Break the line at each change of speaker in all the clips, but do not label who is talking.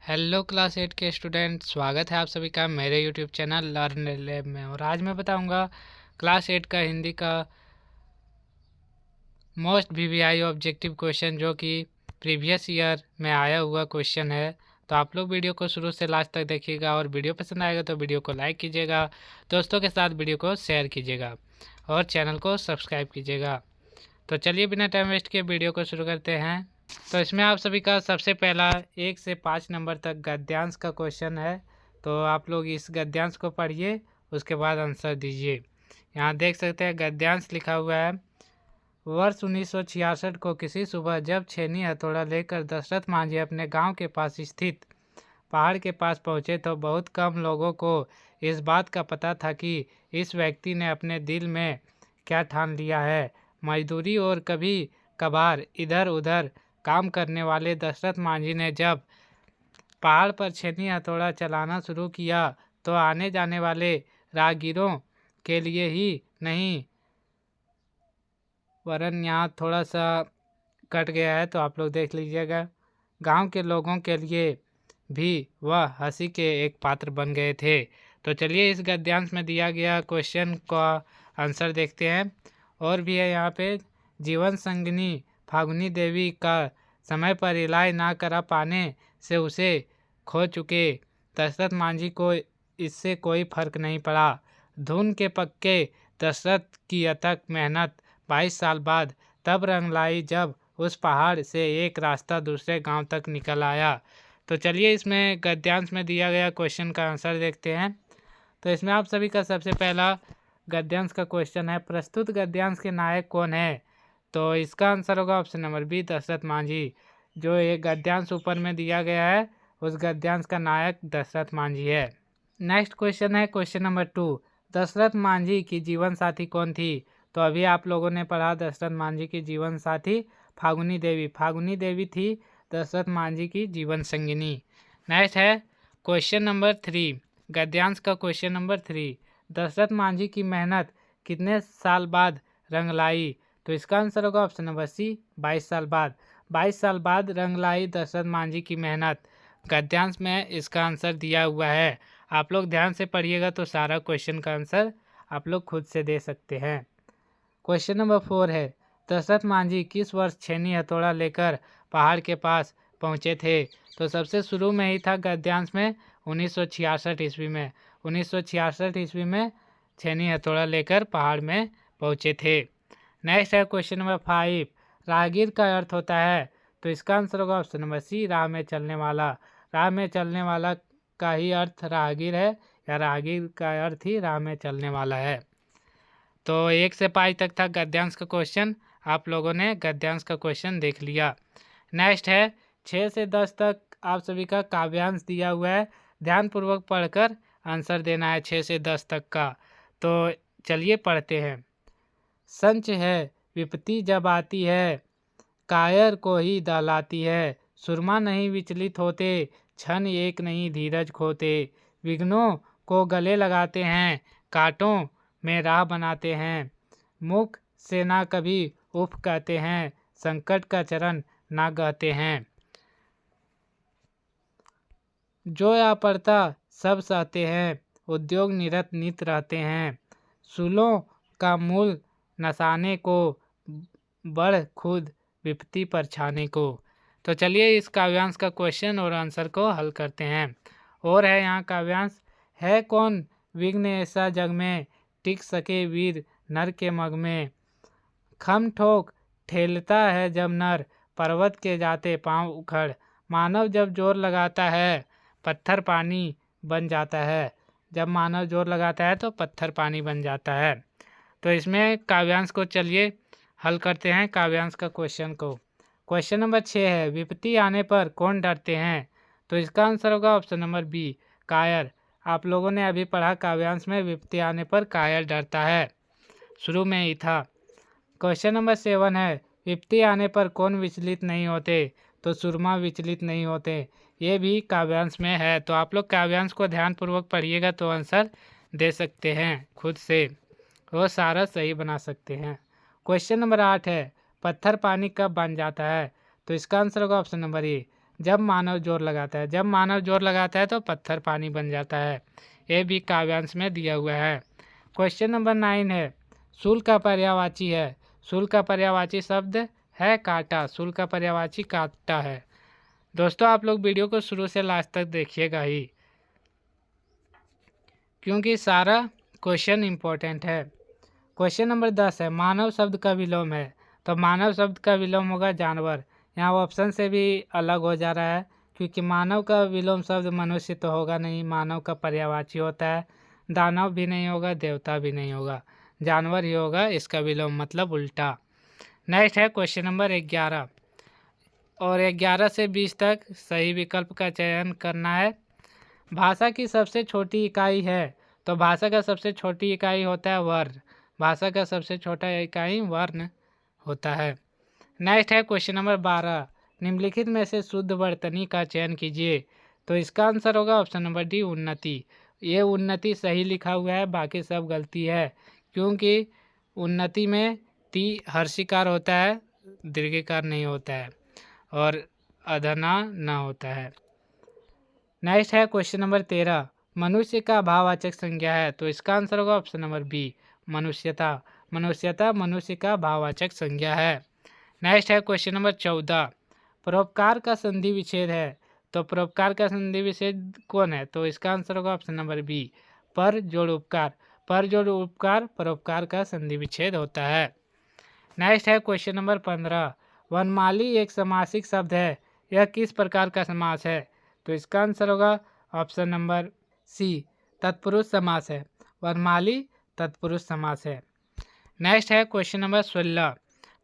Hello class 8 के student, स्वागत है आप सभी का मेरे यूट्यूब चैनल लर्न लैब में। और आज मैं बताऊंगा क्लास 8 का हिंदी का मोस्ट वीवीआई ऑब्जेक्टिव क्वेश्चन, जो कि प्रीवियस ईयर में आया हुआ क्वेश्चन है। तो आप लोग वीडियो को शुरू से लास्ट तक देखिएगा और वीडियो पसंद आएगा तो वीडियो को लाइक कीजिएगा, दोस्तों के साथ वीडियो को शेयर कीजिएगा और चैनल को सब्सक्राइब कीजिएगा। तो चलिए बिना टाइम वेस्ट किए वीडियो को शुरू करते हैं। तो इसमें आप सभी का सबसे पहला 1 से 5 नंबर तक गद्यांश का क्वेश्चन है। तो आप लोग इस गद्यांश को पढ़िए, उसके बाद आंसर दीजिए। यहाँ देख सकते हैं गद्यांश लिखा हुआ है। वर्ष 1966 को किसी सुबह जब छेनी हथौड़ा लेकर दशरथ मांझी अपने गांव के पास स्थित पहाड़ के पास पहुंचे तो बहुत कम लोगों को इस बात का पता था कि इस व्यक्ति ने अपने दिल में क्या ठान लिया है। मजदूरी और कभी कभार इधर उधर काम करने वाले दशरथ मांझी ने जब पहाड़ पर छेनी हथौड़ा चलाना शुरू किया तो आने जाने वाले राहगीरों के लिए ही नहीं, वरन यहाँ थोड़ा सा कट गया है तो आप लोग देख लीजिएगा, गांव के लोगों के लिए भी वह हंसी के एक पात्र बन गए थे। तो चलिए इस गद्यांश में दिया गया क्वेश्चन का आंसर देखते हैं। और भी है यहाँ पे, जीवन संगिनी फागुनी देवी का समय पर इलाज ना करा पाने से उसे खो चुके दशरथ मांझी को इससे कोई फर्क नहीं पड़ा। धुन के पक्के दशरथ की अथक मेहनत 22 साल बाद तब रंग लाई जब उस पहाड़ से एक रास्ता दूसरे गांव तक निकल आया। तो चलिए इसमें गद्यांश में दिया गया क्वेश्चन का आंसर देखते हैं। तो इसमें आप सभी का सबसे पहला गद्यांश का क्वेश्चन है, प्रस्तुत गद्यांश के नायक कौन है। तो इसका आंसर होगा option number B, Dasharath Manjhi. जो ये गद्यांश ऊपर में दिया गया है उस गद्यांश का नायक दशरथ मांझी है। नेक्स्ट क्वेश्चन है क्वेश्चन नंबर 2, दशरथ मांझी की जीवन साथी कौन थी। तो अभी आप लोगों ने पढ़ा दशरथ मांझी की जीवन साथी फागुनी देवी। फागुनी देवी थी दशरथ मांझी की जीवन संगिनी। नेक्स्ट है क्वेश्चन नंबर 3, गद्यांश का क्वेश्चन नंबर 3, दशरथ मांझी की मेहनत कितने साल बाद रंग लाई। तो इसका आंसर होगा ऑप्शन नंबर सी, 22 साल बाद। 22 साल बाद रंग लाई दशरथ मांझी की मेहनत। गद्यांश में इसका आंसर दिया हुआ है, आप लोग ध्यान से पढ़िएगा तो सारा क्वेश्चन का आंसर आप लोग खुद से दे सकते हैं। क्वेश्चन नंबर 4 है, दशरथ मांझी किस वर्ष छेनी हथौड़ा लेकर पहाड़ के पास पहुंचे थे। तो सबसे शुरू में ही था गद्यांश में 1966 ईस्वी में। 1966 ईस्वी में छेनी हथौड़ा लेकर पहाड़ में पहुंचे थे। नेक्स्ट है क्वेश्चन नंबर 5, राहगीर का अर्थ होता है। तो इसका आंसर होगा ऑप्शन नंबर सी, राह में चलने वाला। राह में चलने वाला का ही अर्थ राहगीर है, या राहगीर का अर्थ ही राह में चलने वाला है। तो 1 से 5 तक था गद्यांश का क्वेश्चन, आप लोगों ने गद्यांश का क्वेश्चन देख लिया। नेक्स्ट है 6 से 10 तक आप सभी का काव्यांश दिया हुआ है, ध्यानपूर्वक पढ़कर आंसर देना है 6 से 10 तक का। तो चलिए पढ़ते हैं। संच है विपत्ति जब आती है, कायर को ही दहलाती है। सुरमा नहीं विचलित होते, क्षण एक नहीं धीरज खोते। विघ्नों को गले लगाते हैं, कांटों में राह बनाते हैं। मुख से ना कभी उफ कहते हैं, संकट का चरण ना गहते हैं। जो या पड़ता सब सहते हैं, उद्योग निरत नित रहते हैं। सूलों का मूल नसाने को, बढ़ खुद विपत्ति पर छाने को। तो चलिए इस काव्यांश का क्वेश्चन और आंसर को हल करते हैं। और है यहाँ काव्यांश, है कौन विघ्न ऐसा जग में, टिक सके वीर नर के मग में। खम ठोक ठेलता है जब नर, पर्वत के जाते पांव उखड़। मानव जब जोर लगाता है, पत्थर पानी बन जाता है। जब मानव जोर लगाता है तो पत्थर पानी बन जाता है। तो इसमें काव्यांश को चलिए हल करते हैं, काव्यांश का क्वेश्चन को। क्वेश्चन नंबर 6 है, विपत्ति आने पर कौन डरते हैं। तो इसका आंसर होगा ऑप्शन नंबर बी, कायर। आप लोगों ने अभी पढ़ा काव्यांश में विपत्ति आने पर कायर डरता है, शुरू में ही था। क्वेश्चन नंबर 7 है, विपत्ति आने पर कौन विचलित नहीं होते। तो सुरमा विचलित नहीं होते, ये भी काव्यांश में है। तो आप लोग काव्यांश को ध्यानपूर्वक पढ़िएगा तो आंसर दे सकते हैं खुद से, वो सारा सही बना सकते हैं। क्वेश्चन नंबर 8 है, पत्थर पानी कब बन जाता है। तो इसका आंसर होगा ऑप्शन नंबर ए, जब मानव जोर लगाता है। जब मानव जोर लगाता है तो पत्थर पानी बन जाता है। ये भी काव्यांश में दिया हुआ है। क्वेश्चन नंबर 9 है, शूल का पर्यायवाची है। शूल का पर्यायवाची शब्द है कांटा। शूल का पर्यायवाची कांटा है। दोस्तों आप लोग वीडियो को शुरू से लास्ट तक देखिएगा ही, क्योंकि सारा क्वेश्चन इम्पोर्टेंट है। क्वेश्चन नंबर 10 है, मानव शब्द का विलोम है। तो मानव शब्द का विलोम होगा जानवर। यहाँ ऑप्शन से भी अलग हो जा रहा है, क्योंकि मानव का विलोम शब्द मनुष्य तो होगा नहीं, मानव का पर्यायवाची होता है। दानव भी नहीं होगा, देवता भी नहीं होगा, जानवर ही होगा इसका विलोम, मतलब उल्टा। नेक्स्ट है क्वेश्चन नंबर 11, और 11 से 20 तक सही विकल्प का चयन करना है। भाषा की सबसे छोटी इकाई है। तो भाषा का सबसे छोटी इकाई होता है वर्ण। भाषा का सबसे छोटा इकाई वर्ण होता है। नेक्स्ट है क्वेश्चन नंबर 12, निम्नलिखित में से शुद्ध वर्तनी का चयन कीजिए। तो इसका आंसर होगा ऑप्शन नंबर डी, उन्नति। ये उन्नति सही लिखा हुआ है, बाकी सब गलती है, क्योंकि उन्नति में ती हर्षिकार होता है, दीर्घिकार नहीं होता है, और अधना न होता है। नेक्स्ट है क्वेश्चन नंबर 13, मनुष्य का भाववाचक संज्ञा है। तो इसका आंसर होगा ऑप्शन नंबर बी, मनुष्यता। मनुष्यता मनुष्य का भाववाचक संज्ञा है। नेक्स्ट है क्वेश्चन नंबर 14, परोपकार का संधि विच्छेद है। तो परोपकार का संधि विच्छेद कौन है? तो इसका आंसर होगा ऑप्शन नंबर बी, पर जोड़ उपकार। पर जोड़ उपकार परोपकार का संधि विच्छेद होता है। नेक्स्ट है क्वेश्चन नंबर 15, वनमाली एक समासिक शब्द है, यह किस प्रकार का समास है? तो इसका आंसर होगा ऑप्शन नंबर सी, तत्पुरुष समास है। वनमाली तत्पुरुष समास है। नेक्स्ट है क्वेश्चन नंबर 16,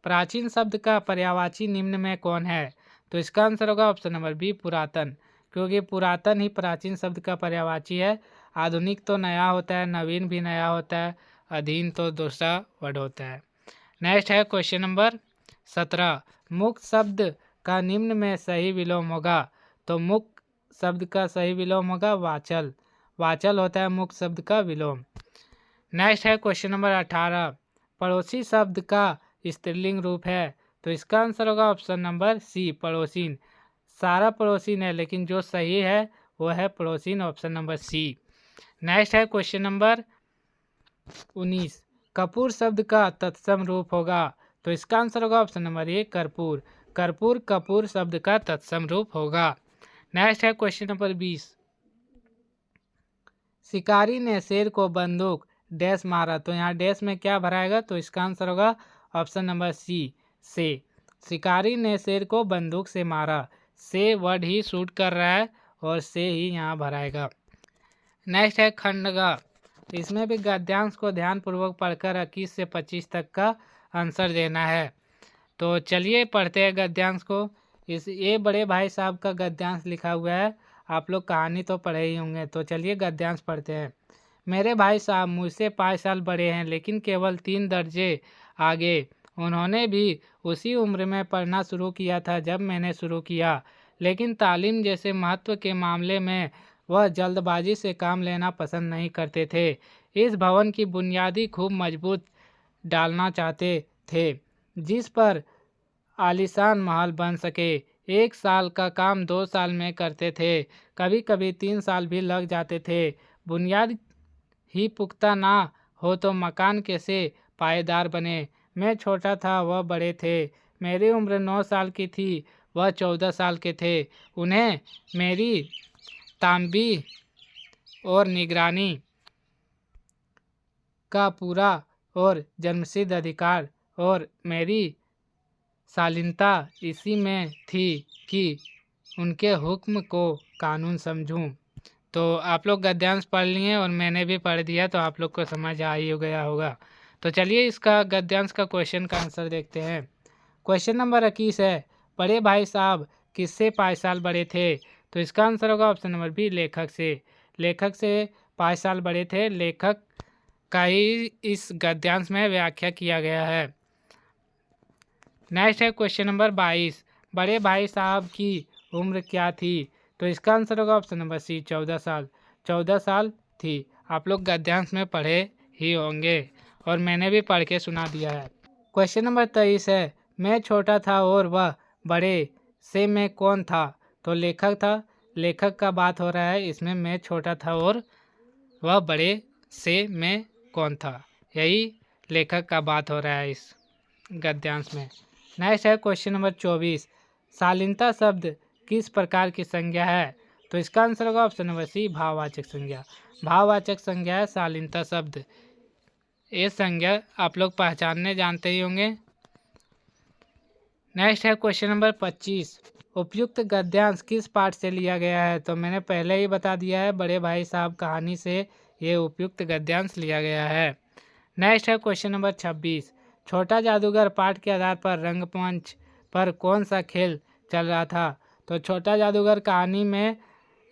प्राचीन शब्द का पर्यायवाची निम्न में कौन है? तो इसका आंसर होगा ऑप्शन नंबर बी, पुरातन, क्योंकि पुरातन ही प्राचीन शब्द का पर्यायवाची है। आधुनिक तो नया होता है, नवीन भी नया होता है, अधीन तो दूसरा वर्ड होता है। नेक्स्ट है क्वेश्चन नंबर 17, मुक्त शब्द का निम्न में सही विलोम होगा। तो मुक्त शब्द का सही विलोम होगा वाचल। वाचल होता है मुक्त शब्द का विलोम। नेक्स्ट है क्वेश्चन नंबर 18, पड़ोसी शब्द का स्त्रीलिंग रूप है। तो इसका आंसर होगा ऑप्शन नंबर सी, पड़ोसीन। सारा पड़ोसीन है, लेकिन जो सही है वो है पड़ोसीन, ऑप्शन नंबर सी। नेक्स्ट है क्वेश्चन नंबर 19, कपूर शब्द का तत्सम रूप होगा। तो इसका आंसर होगा ऑप्शन नंबर ए, कर्पूर। कर्पूर कपूर शब्द का तत्सम रूप होगा। नेक्स्ट है क्वेश्चन नंबर 20, शिकारी ने शेर को बंदूक डैश मारा। तो यहाँ डैश में क्या भराएगा? तो इसका आंसर होगा ऑप्शन नंबर सी, से। शिकारी ने शेर को बंदूक से मारा। से वर्ड ही शूट कर रहा है और से ही यहाँ भराएगा। नेक्स्ट है खंडगा। इसमें भी गद्यांश को ध्यानपूर्वक पढ़कर 21 से 25 तक का आंसर देना है। तो चलिए पढ़ते हैं गद्यांश को। ये बड़े भाई साहब का गद्यांश लिखा हुआ है, आप लोग कहानी तो पढ़े ही होंगे। तो चलिए गद्यांश पढ़ते हैं। मेरे भाई साहब मुझसे 5 साल बड़े हैं, लेकिन केवल 3 दर्जे आगे। उन्होंने भी उसी उम्र में पढ़ना शुरू किया था जब मैंने शुरू किया, लेकिन तालीम जैसे महत्व के मामले में वह जल्दबाजी से काम लेना पसंद नहीं करते थे। इस भवन की बुनियादी खूब मजबूत डालना चाहते थे, जिस पर आलीशान महल बन सके। 1 साल का काम 2 साल में करते थे, कभी कभी 3 साल भी लग जाते थे। बुनियाद ही पुख्ता ना हो तो मकान कैसे पायेदार बने। मैं छोटा था, वह बड़े थे। मेरी उम्र 9 साल की थी, वह 14 साल के थे। उन्हें मेरी तांबी और निगरानी का पूरा और जन्मसिद्ध अधिकार और मेरी शालीनता इसी में थी कि उनके हुक्म को कानून समझूं। तो आप लोग गद्यांश पढ़ लिए और मैंने भी पढ़ दिया, तो आप लोग को समझ आ ही हो गया होगा। तो चलिए इसका गद्यांश का क्वेश्चन का आंसर देखते हैं। क्वेश्चन नंबर 21 है, बड़े भाई साहब किससे 5 साल बड़े थे? तो इसका आंसर होगा ऑप्शन नंबर बी, लेखक से। लेखक से 5 साल बड़े थे। लेखक का ही इस गद्यांश में व्याख्या किया गया है। नेक्स्ट है क्वेश्चन नंबर 22, बड़े भाई साहब की उम्र क्या थी? तो इसका आंसर होगा ऑप्शन नंबर सी, 14 साल। 14 साल थी। आप लोग गद्यांश में पढ़े ही होंगे और मैंने भी पढ़ के सुना दिया है। क्वेश्चन नंबर 23 है, मैं छोटा था और वह बड़े से मैं कौन था? तो लेखक था, लेखक का बात हो रहा है, इसमें मैं छोटा था और वह बड़े से में कौन था, यही लेखक का बात हो रहा है इस गद्यांश में। नेक्स्ट है क्वेश्चन नंबर 24, शालीनता शब्द किस प्रकार की संज्ञा है, तो इसका आंसर होगा ऑप्शन नंबर सी, भाववाचक संज्ञा। भाववाचक संज्ञा है शालीनता शब्द। ये संज्ञा आप लोग पहचानने जानते ही होंगे। नेक्स्ट है क्वेश्चन नंबर 25, उपयुक्त गद्यांश किस पाठ से लिया गया है, तो मैंने पहले ही बता दिया है, बड़े भाई साहब कहानी से ये उपयुक्त गद्यांश लिया गया है। नेक्स्ट है क्वेश्चन नंबर 26, छोटा जादूगर पाठ के आधार पर रंगमंच पर कौन सा खेल चल रहा था, तो छोटा जादूगर कहानी में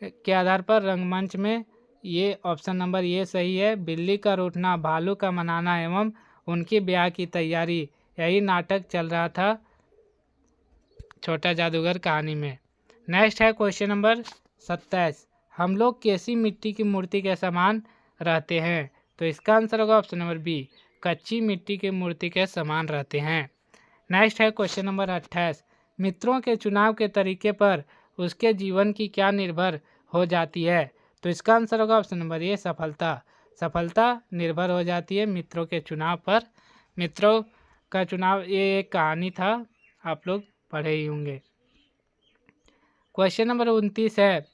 के आधार पर रंगमंच में ये ऑप्शन नंबर ये सही है, बिल्ली का रूठना, भालू का मनाना एवं उनकी ब्याह की तैयारी, यही नाटक चल रहा था छोटा जादूगर कहानी में। नेक्स्ट है क्वेश्चन नंबर 27, हम लोग कैसी मिट्टी की मूर्ति के समान रहते हैं, तो इसका आंसर होगा ऑप्शन नंबर बी, कच्ची मिट्टी की मूर्ति के समान रहते हैं। नेक्स्ट है क्वेश्चन नंबर 28, मित्रों के चुनाव के तरीके पर उसके जीवन की क्या निर्भर हो जाती है, तो इसका आंसर होगा ऑप्शन नंबर ए, सफलता। सफलता निर्भर हो जाती है मित्रों के चुनाव पर। मित्रों का चुनाव ये एक कहानी था, आप लोग पढ़े ही होंगे। क्वेश्चन नंबर 29 है,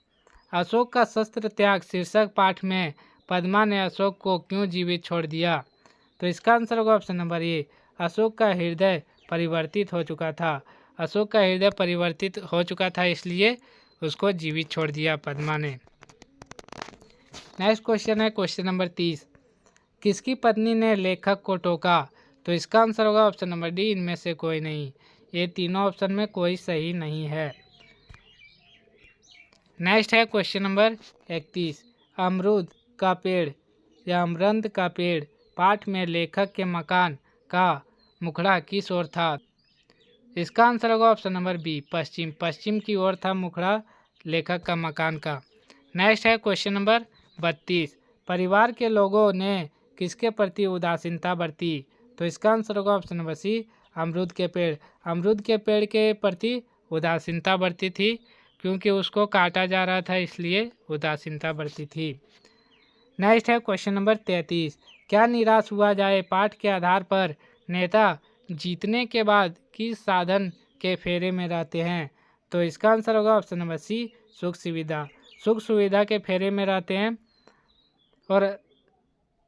अशोक का शस्त्र त्याग शीर्षक पाठ में पद्मा ने अशोक को क्यों जीवित छोड़ दिया, तो इसका आंसर होगा ऑप्शन नंबर ए, अशोक का हृदय परिवर्तित हो चुका था। अशोक का हृदय परिवर्तित हो चुका था, इसलिए उसको जीवित छोड़ दिया पद्मा ने। नेक्स्ट क्वेश्चन है क्वेश्चन नंबर 30, किसकी पत्नी ने लेखक को टोका, तो इसका आंसर होगा ऑप्शन नंबर डी, इनमें से कोई नहीं। ये तीनों ऑप्शन में कोई सही नहीं है। नेक्स्ट है क्वेश्चन नंबर 31, अमरूद का पेड़ या अमरंद का पेड़ पाठ में लेखक के मकान का मुखड़ा किस ओर था, इसका आंसर होगा ऑप्शन नंबर बी, पश्चिम। पश्चिम की ओर था मुखड़ा लेखक का मकान का। नेक्स्ट है क्वेश्चन नंबर 32, परिवार के लोगों ने किसके प्रति उदासीनता बरती, तो इसका आंसर होगा ऑप्शन नंबर सी, अमरूद के पेड़। अमरूद के पेड़ के प्रति उदासीनता बरती थी, क्योंकि उसको काटा जा रहा था, इसलिए उदासीनता बरती थी। नेक्स्ट है क्वेश्चन नंबर 33, क्या निराश हुआ जाए पाठ के आधार पर नेता जीतने के बाद किस साधन के फेरे में रहते हैं, तो इसका आंसर होगा ऑप्शन नंबर सी, सुख सुविधा। सुख सुविधा के फेरे में रहते हैं, और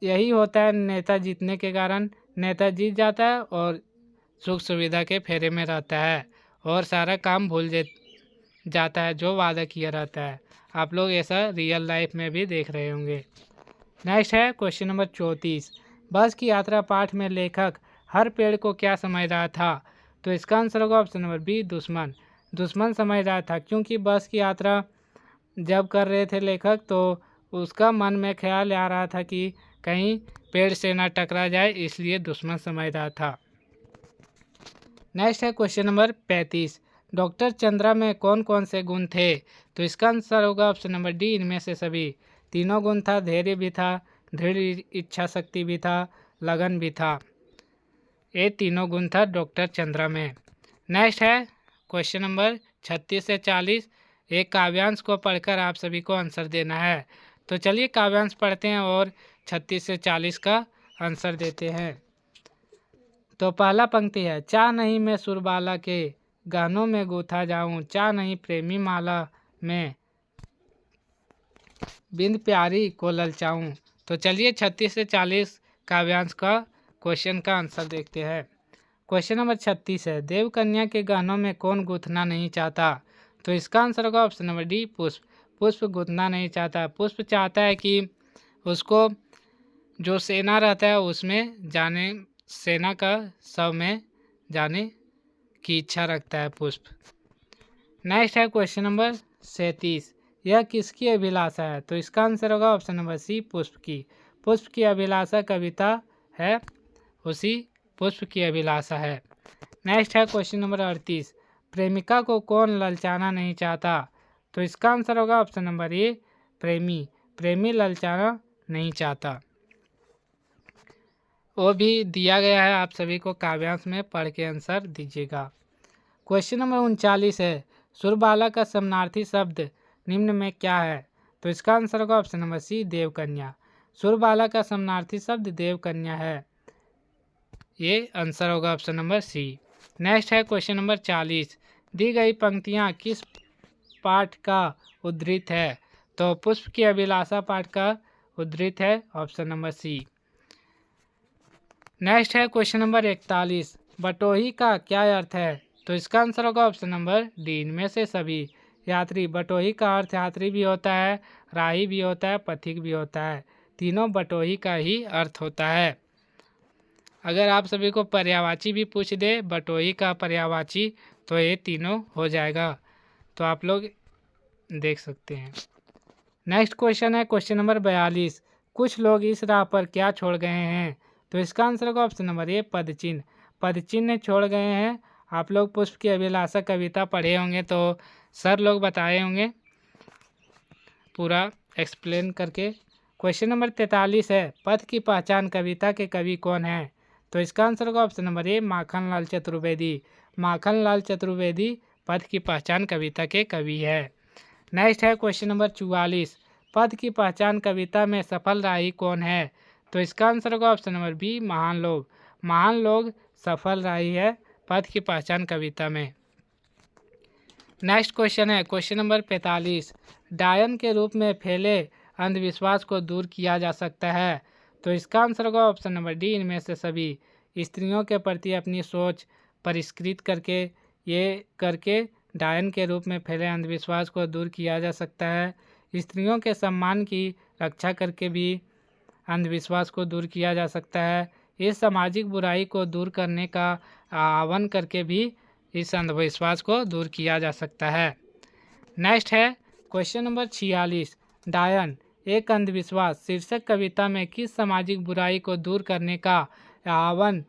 यही होता है नेता जीतने के कारण, नेता जीत जाता है और सुख सुविधा के फेरे में रहता है और सारा काम भूल जाता है जो वादा किया रहता है। आप लोग ऐसा रियल लाइफ में भी देख रहे होंगे। नेक्स्ट है क्वेश्चन नंबर 34, बस की यात्रा पाठ में लेखक हर पेड़ को क्या समझ रहा था, तो इसका आंसर होगा ऑप्शन नंबर बी, दुश्मन। दुश्मन समझ रहा था, क्योंकि बस की यात्रा जब कर रहे थे लेखक तो उसका मन में ख्याल आ रहा था कि कहीं पेड़ से ना टकरा जाए, इसलिए दुश्मन समझ रहा था। नेक्स्ट है क्वेश्चन नंबर 35, डॉक्टर चंद्रा में कौन कौन से गुण थे, तो इसका आंसर होगा ऑप्शन नंबर डी, इनमें से सभी। तीनों गुण था, धैर्य भी था, दृढ़ इच्छा शक्ति भी था, लगन भी था। ये तीनों गुण था डॉक्टर चंद्रा में। नेक्स्ट है क्वेश्चन नंबर 36 से 40, एक काव्यांश को पढ़कर आप सभी को आंसर देना है। तो चलिए काव्यांश पढ़ते हैं और 36 से 40 का आंसर देते हैं। तो पहला पंक्ति है, चाह नहीं मैं सुरबाला के गानों में गूथा जाऊं, चाह नहीं प्रेमी माला में बिंद प्यारी को ललचाऊं। तो चलिए 36 से 40 काव्यांश का क्वेश्चन का आंसर देखते हैं। क्वेश्चन नंबर 36 है, देवकन्या के गहनों में कौन गूंथना नहीं चाहता, तो इसका आंसर होगा ऑप्शन नंबर डी, पुष्प। पुष्प गूंथना नहीं चाहता। पुष्प चाहता है कि उसको जो सेना रहता है उसमें जाने, सेना का शव में जाने की इच्छा रखता है पुष्प। नेक्स्ट है क्वेश्चन नंबर 37, यह किसकी अभिलाषा है, तो इसका आंसर होगा ऑप्शन नंबर सी, पुष्प की। पुष्प की अभिलाषा कविता है, उसी पुष्प की अभिलाषा है। नेक्स्ट है क्वेश्चन नंबर 38, प्रेमिका को कौन ललचाना नहीं चाहता, तो इसका आंसर होगा ऑप्शन नंबर ए, प्रेमी। प्रेमी ललचाना नहीं चाहता। वो भी दिया गया है, आप सभी को काव्यांश में पढ़ के आंसर दीजिएगा। क्वेश्चन नंबर 39 है, सुरबाला का समानार्थी शब्द निम्न में क्या है? तो इसका आंसर होगा ऑप्शन नंबर सी, देवकन्या। सुरबाला का समानार्थी शब्द देवकन्या है, ये आंसर होगा ऑप्शन नंबर सी। नेक्स्ट है क्वेश्चन नंबर 40। दी गई पंक्तियाँ किस पाठ का उद्धृत है? तो पुष्प की अभिलाषा पाठ का उद्धृत है, ऑप्शन नंबर सी। नेक्स्ट है क्वेश्चन नंबर 41। बटोही का क्या अर्थ है? तो इसका आंसर होगा ऑप्शन नंबर डी, इनमें से सभी। यात्री, बटोही का अर्थ यात्री भी होता है, राही भी होता है, पथिक भी होता है, तीनों बटोही का ही अर्थ होता है। अगर आप सभी को पर्यायवाची भी पूछ दे, बटोही का पर्यायवाची, तो ये तीनों हो जाएगा, तो आप लोग देख सकते हैं। नेक्स्ट क्वेश्चन है क्वेश्चन नंबर 42। कुछ लोग इस राह पर क्या छोड़ गए हैं? तो इसका आंसर होगा ऑप्शन नंबर ए, पदचिन्ह। पदचिन्ह छोड़ गए हैं। आप लोग पुष्प की अभिलाषा कविता पढ़े होंगे तो सर लोग बताए होंगे पूरा एक्सप्लेन करके। क्वेश्चन नंबर 43 है, पद की पहचान कविता के कवि कौन है? तो इसका आंसर होगा ऑप्शन नंबर ए, माखनलाल चतुर्वेदी। माखनलाल चतुर्वेदी पद की पहचान कविता के कवि है। नेक्स्ट है क्वेश्चन नंबर 44। पद की पहचान कविता में सफल राही कौन है? तो इसका आंसर होगा ऑप्शन नंबर बी, महान लोग। महान लोग सफल राही है पद की पहचान कविता में। नेक्स्ट क्वेश्चन है क्वेश्चन नंबर 45। डायन के रूप में फैले अंधविश्वास को दूर किया जा सकता है? तो इसका आंसर होगा ऑप्शन नंबर डी, इनमें से सभी। स्त्रियों के प्रति अपनी सोच परिष्कृत करके, ये करके डायन के रूप में फैले अंधविश्वास को दूर किया जा सकता है। स्त्रियों के सम्मान की रक्षा करके भी अंधविश्वास को दूर किया जा सकता है। इस सामाजिक बुराई को दूर करने का आह्वान करके भी इस अंधविश्वास को दूर किया जा सकता है। नेक्स्ट है क्वेश्चन नंबर 46। डायन एक अंधविश्वास शीर्षक कविता में किस सामाजिक बुराई को दूर करने का आह्वान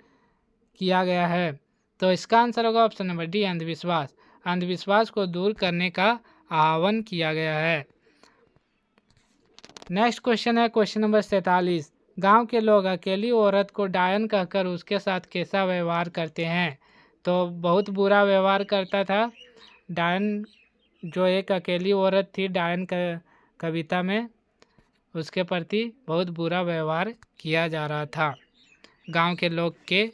किया गया है? तो इसका आंसर होगा ऑप्शन नंबर डी, अंधविश्वास। अंधविश्वास को दूर करने का आह्वान किया गया है। नेक्स्ट क्वेश्चन है क्वेश्चन नंबर 47। गांव के लोग अकेली औरत को डायन कहकर उसके साथ कैसा व्यवहार करते हैं? तो बहुत बुरा व्यवहार करता था डायन। जो एक अकेली औरत थी डायन कविता में, उसके प्रति बहुत बुरा व्यवहार किया जा रहा था गांव के लोग के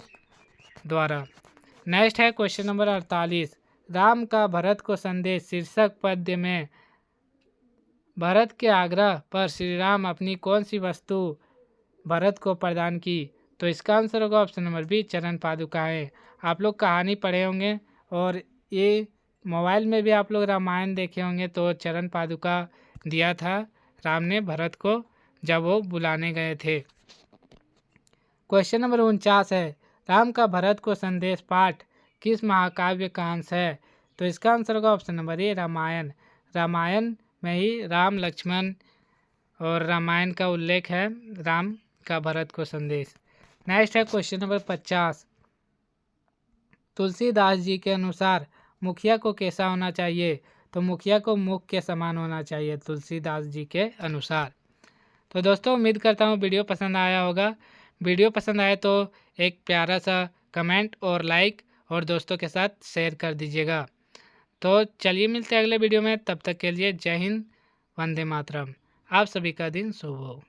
द्वारा। नेक्स्ट है क्वेश्चन नंबर 48। राम का भरत को संदेश शीर्षक पद्य में भरत के आग्रह पर श्री राम अपनी कौन सी वस्तु भरत को प्रदान की? तो इसका आंसर होगा ऑप्शन नंबर बी, चरण पादुकाएँ। आप लोग कहानी पढ़े होंगे और ये मोबाइल में भी आप लोग रामायण देखे होंगे, तो चरण पादुका दिया था राम ने भरत को जब वो बुलाने गए थे। क्वेश्चन नंबर 49 है, राम का भरत को संदेश पाठ किस महाकाव्य का अंश है? तो इसका आंसर होगा option number A, Ramayana. Ramayana में ही राम लक्ष्मण और रामायण का उल्लेख है, राम का भरत को संदेश। नेक्स्ट है क्वेश्चन नंबर 50। तुलसीदास जी के अनुसार मुखिया को कैसा होना चाहिए? तो मुखिया को मुख के समान होना चाहिए तुलसीदास जी के अनुसार। तो दोस्तों उम्मीद करता हूँ वीडियो पसंद आया होगा। वीडियो पसंद आए तो एक प्यारा सा कमेंट और लाइक और दोस्तों के साथ शेयर कर दीजिएगा। तो चलिए मिलते हैं अगले वीडियो में, तब तक के लिए जय हिंद, वंदे मातरम। आप सभी का दिन शुभ हो।